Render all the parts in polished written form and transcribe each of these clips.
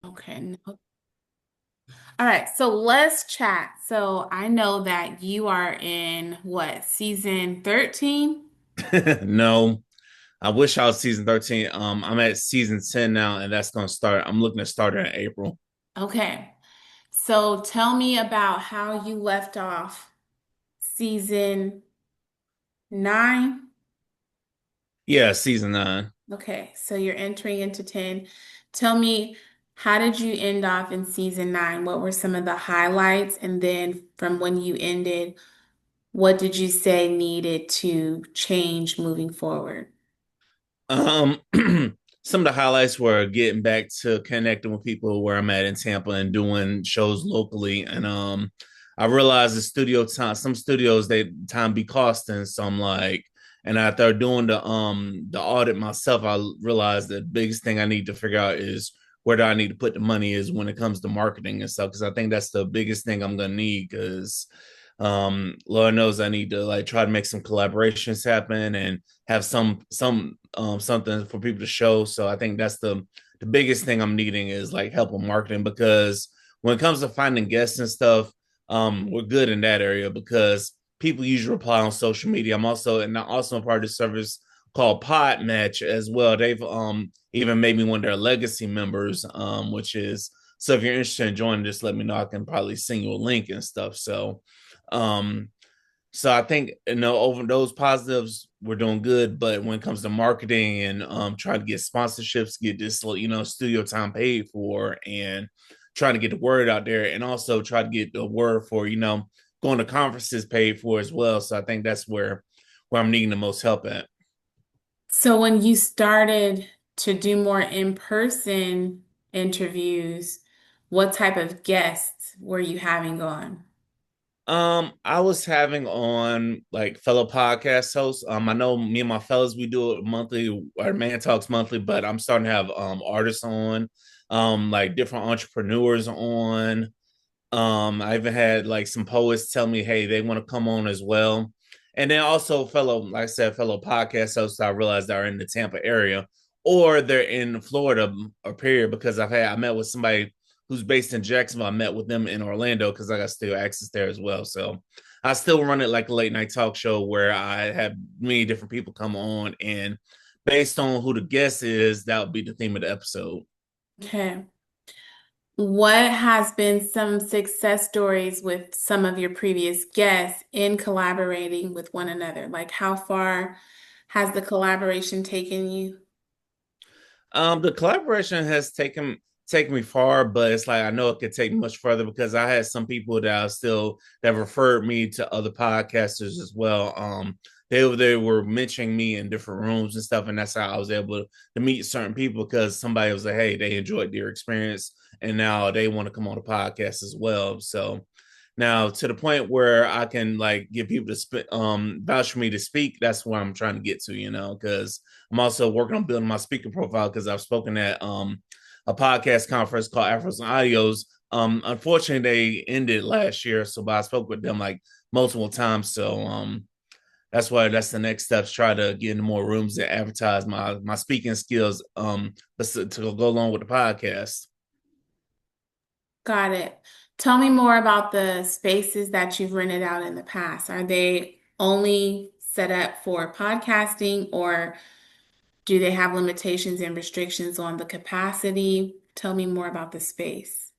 Okay. No. All right. So let's chat. So I know that you are in what, season 13? No, I wish I was season 13. I'm at season 10 now, and that's gonna start. I'm looking to start it in April. Okay. So tell me about how you left off season 9. Yeah, season 9. Okay, so you're entering into 10. Tell me, how did you end off in season 9? What were some of the highlights? And then from when you ended, what did you say needed to change moving forward? Um, some of the highlights were getting back to connecting with people where I'm at in Tampa and doing shows locally. And I realized the studio time, some studios they time be costing. So I'm like, and after doing the audit myself, I realized the biggest thing I need to figure out is where do I need to put the money is when it comes to marketing and stuff. Cause I think that's the biggest thing I'm gonna need because Lord knows I need to like try to make some collaborations happen and have some something for people to show. So I think that's the biggest thing I'm needing is like help with marketing because when it comes to finding guests and stuff, we're good in that area because people usually reply on social media. I'm also and I'm also a part of the service called PodMatch as well. They've even made me one of their legacy members, which is so if you're interested in joining, just let me know. I can probably send you a link and stuff. Um, so I think over those positives, we're doing good. But when it comes to marketing and trying to get sponsorships, get this studio time paid for, and trying to get the word out there, and also try to get the word for going to conferences paid for as well. So I think that's where I'm needing the most help at. So when you started to do more in-person interviews, what type of guests were you having on? I was having on like fellow podcast hosts. I know me and my fellas we do it monthly, our man talks monthly, but I'm starting to have artists on, like different entrepreneurs on. I even had like some poets tell me, hey, they want to come on as well. And then also fellow, like I said, fellow podcast hosts I realized are in the Tampa area or they're in Florida or period because I met with somebody who's based in Jacksonville. I met with them in Orlando because I got still access there as well. So I still run it like a late night talk show where I have many different people come on and based on who the guest is, that would be the theme of the episode. Okay. What has been some success stories with some of your previous guests in collaborating with one another? Like, how far has the collaboration taken you? The collaboration has taken me far, but it's like I know it could take much further because I had some people that are still that referred me to other podcasters as well. They were mentioning me in different rooms and stuff, and that's how I was able to meet certain people because somebody was like, "Hey, they enjoyed their experience, and now they want to come on the podcast as well." So now to the point where I can like get people to vouch for me to speak. That's where I'm trying to get to, because I'm also working on building my speaker profile because I've spoken at a podcast conference called Afros and Audios. Unfortunately, they ended last year, so but I spoke with them like multiple times. So that's why that's the next steps. Try to get into more rooms and advertise my speaking skills. To go along with the podcast. Got it. Tell me more about the spaces that you've rented out in the past. Are they only set up for podcasting, or do they have limitations and restrictions on the capacity? Tell me more about the space.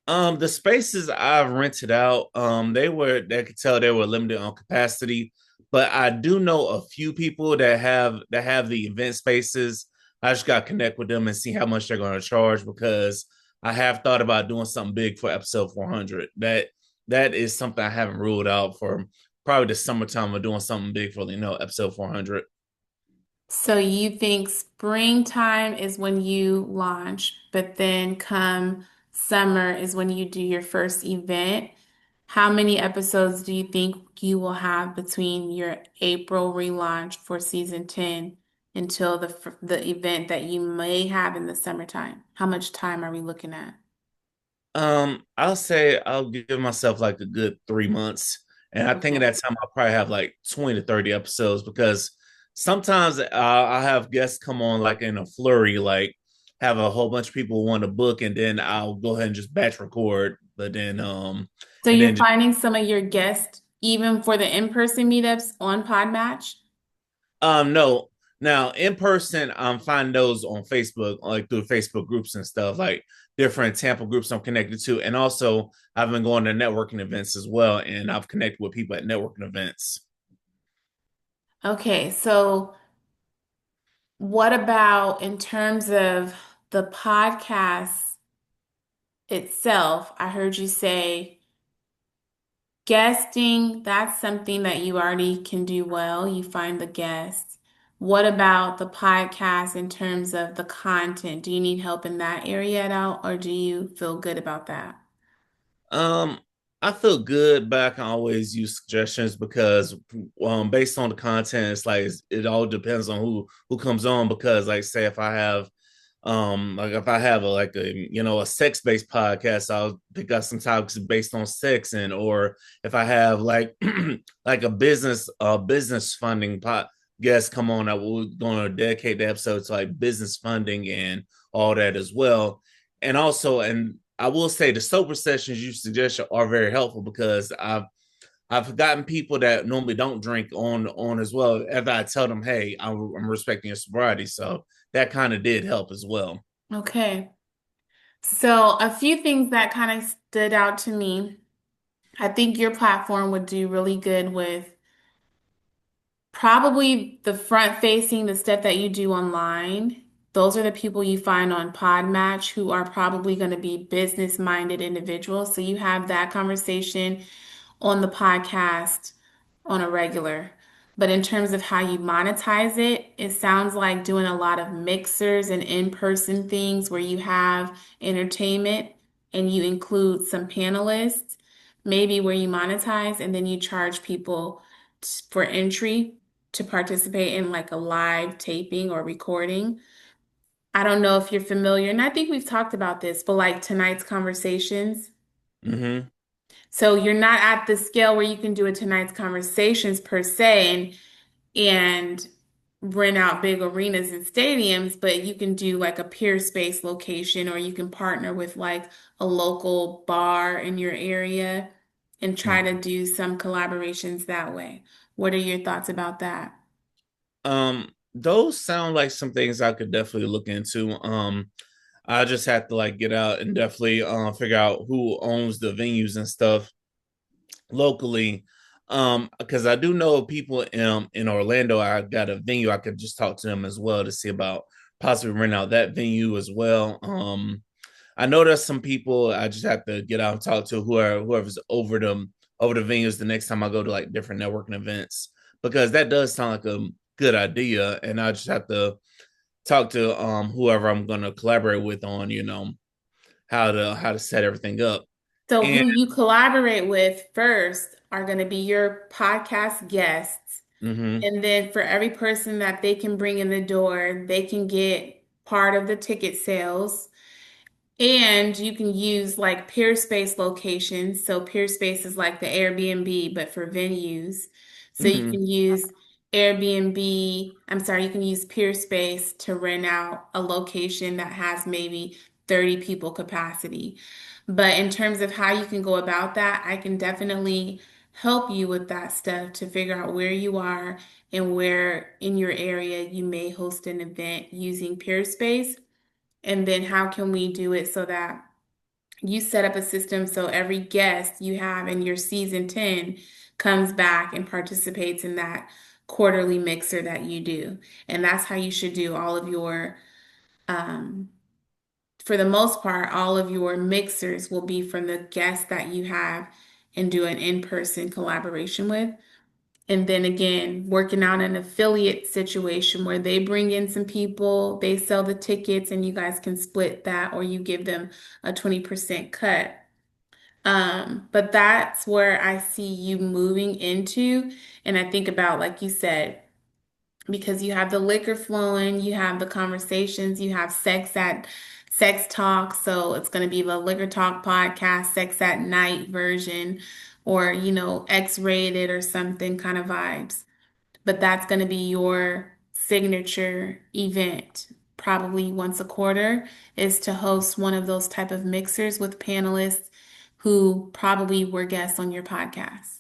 The spaces I've rented out, they could tell they were limited on capacity, but I do know a few people that have the event spaces. I just got to connect with them and see how much they're going to charge because I have thought about doing something big for episode 400. That is something I haven't ruled out for probably the summertime of doing something big for episode 400. So you think springtime is when you launch, but then come summer is when you do your first event. How many episodes do you think you will have between your April relaunch for season 10 until the event that you may have in the summertime? How much time are we looking at? I'll say I'll give myself like a good 3 months. And I think at Okay. that time I'll probably have like 20 to 30 episodes because sometimes I have guests come on like in a flurry. Like have a whole bunch of people want to book, and then I'll go ahead and just batch record. But then So and you're then finding some of your guests, even for the in-person meetups on PodMatch? No. Now, in person, I'm finding those on Facebook, like through Facebook groups and stuff, like different Tampa groups I'm connected to. And also, I've been going to networking events as well, and I've connected with people at networking events. Okay, so what about in terms of the podcast itself? I heard you say guesting, that's something that you already can do well. You find the guests. What about the podcast in terms of the content? Do you need help in that area at all, or do you feel good about that? Um, I feel good, but I can always use suggestions because based on the content, it all depends on who comes on. Because like say if I have like if I have a sex based podcast, I'll pick up some topics based on sex, and or if I have like like a business funding pot guest come on, I will going to dedicate the episode to like business funding and all that as well. And also, and I will say the sober sessions you suggest are very helpful because I've gotten people that normally don't drink on as well. After I tell them, hey, I'm respecting your sobriety, so that kind of did help as well. Okay. So, a few things that kind of stood out to me. I think your platform would do really good with probably the front facing, the stuff that you do online. Those are the people you find on PodMatch who are probably going to be business minded individuals. So, you have that conversation on the podcast on a regular. But in terms of how you monetize it, it sounds like doing a lot of mixers and in-person things where you have entertainment and you include some panelists, maybe where you monetize and then you charge people for entry to participate in like a live taping or recording. I don't know if you're familiar, and I think we've talked about this, but like tonight's conversations. Mm-hmm. So you're not at the scale where you can do a tonight's conversations per se and rent out big arenas and stadiums, but you can do like a Peerspace location or you can partner with like a local bar in your area and try to Mm-hmm. do some collaborations that way. What are your thoughts about that? Those sound like some things I could definitely look into. I just have to like get out and definitely figure out who owns the venues and stuff locally. Because I do know people in Orlando. I got a venue. I could just talk to them as well to see about possibly rent out that venue as well. I know there's some people I just have to get out and talk to whoever's over the venues the next time I go to like different networking events because that does sound like a good idea, and I just have to talk to whoever I'm going to collaborate with on how to set everything up. So And who you collaborate with first are going to be your podcast guests. mm-hmm, And then for every person that they can bring in the door, they can get part of the ticket sales. And you can use like Peerspace locations. So Peerspace is like the Airbnb, but for venues. So you mm-hmm, can use Airbnb, I'm sorry, you can use Peerspace to rent out a location that has maybe 30 people capacity. But in terms of how you can go about that, I can definitely help you with that stuff to figure out where you are and where in your area you may host an event using Peerspace. And then how can we do it so that you set up a system so every guest you have in your season 10 comes back and participates in that quarterly mixer that you do. And that's how you should do all of your, um, for the most part, all of your mixers will be from the guests that you have and do an in-person collaboration with. And then again, working out an affiliate situation where they bring in some people, they sell the tickets, and you guys can split that, or you give them a 20% cut. But that's where I see you moving into. And I think about, like you said, because you have the liquor flowing, you have the conversations, you have sex talk. So it's going to be the liquor talk podcast, sex at night version, or, X-rated or something kind of vibes, but that's going to be your signature event probably once a quarter is to host one of those type of mixers with panelists who probably were guests on your podcast.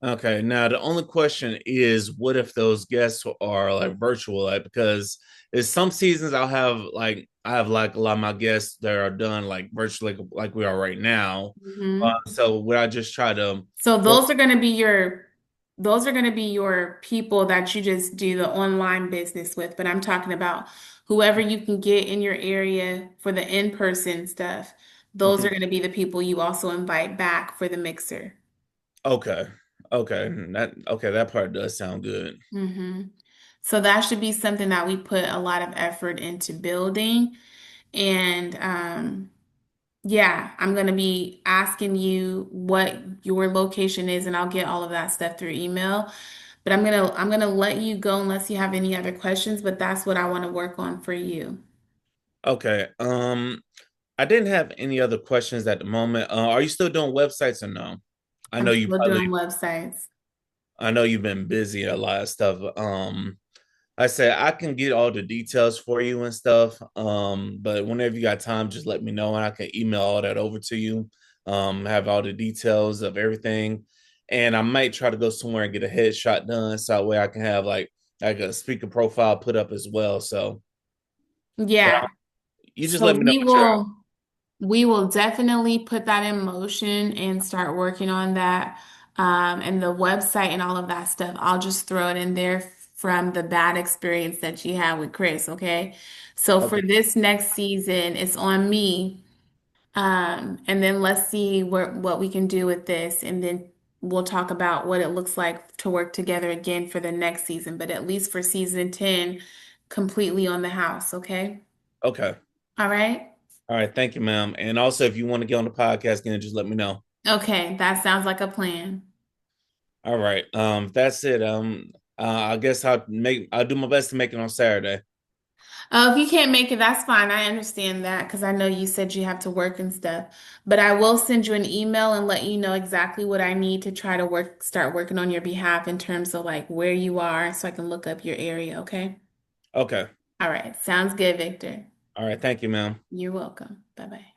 Okay, now the only question is, what if those guests are like virtual? Like, because in some seasons I have like a lot of my guests that are done like virtually, like we are right now. Mhm. So would I just try to So work? those are going to be your people that you just do the online business with, but I'm talking about whoever you can get in your area for the in-person stuff. Those Mhm. are going to be the people you also invite back for the mixer. Okay, okay, that part does sound good. hmm So that should be something that we put a lot of effort into building. And yeah, I'm going to be asking you what your location is, and I'll get all of that stuff through email. But I'm gonna let you go unless you have any other questions, but that's what I want to work on for you. Okay, I didn't have any other questions at the moment. Are you still doing websites or no? I know I'm you still probably doing websites. I know you've been busy a lot of stuff. I said I can get all the details for you and stuff. But whenever you got time, just let me know and I can email all that over to you. Have all the details of everything. And I might try to go somewhere and get a headshot done so that way I can have like a speaker profile put up as well. So, but Yeah. you just So let me know what you're. we will definitely put that in motion and start working on that. And the website and all of that stuff. I'll just throw it in there from the bad experience that you had with Chris, okay? So for Okay. this next season, it's on me. And then let's see what we can do with this, and then we'll talk about what it looks like to work together again for the next season, but at least for season 10, completely on the house, okay? Okay. All right? All right. Thank you, ma'am. And also, if you want to get on the podcast again, just let me know. Okay, that sounds like a plan. All right. That's it. I guess I'll do my best to make it on Saturday. Oh, if you can't make it, that's fine. I understand that because I know you said you have to work and stuff. But I will send you an email and let you know exactly what I need to try to start working on your behalf in terms of like where you are so I can look up your area, okay? Okay. All right. Sounds good, Victor. All right. Thank you, ma'am. You're welcome. Bye bye.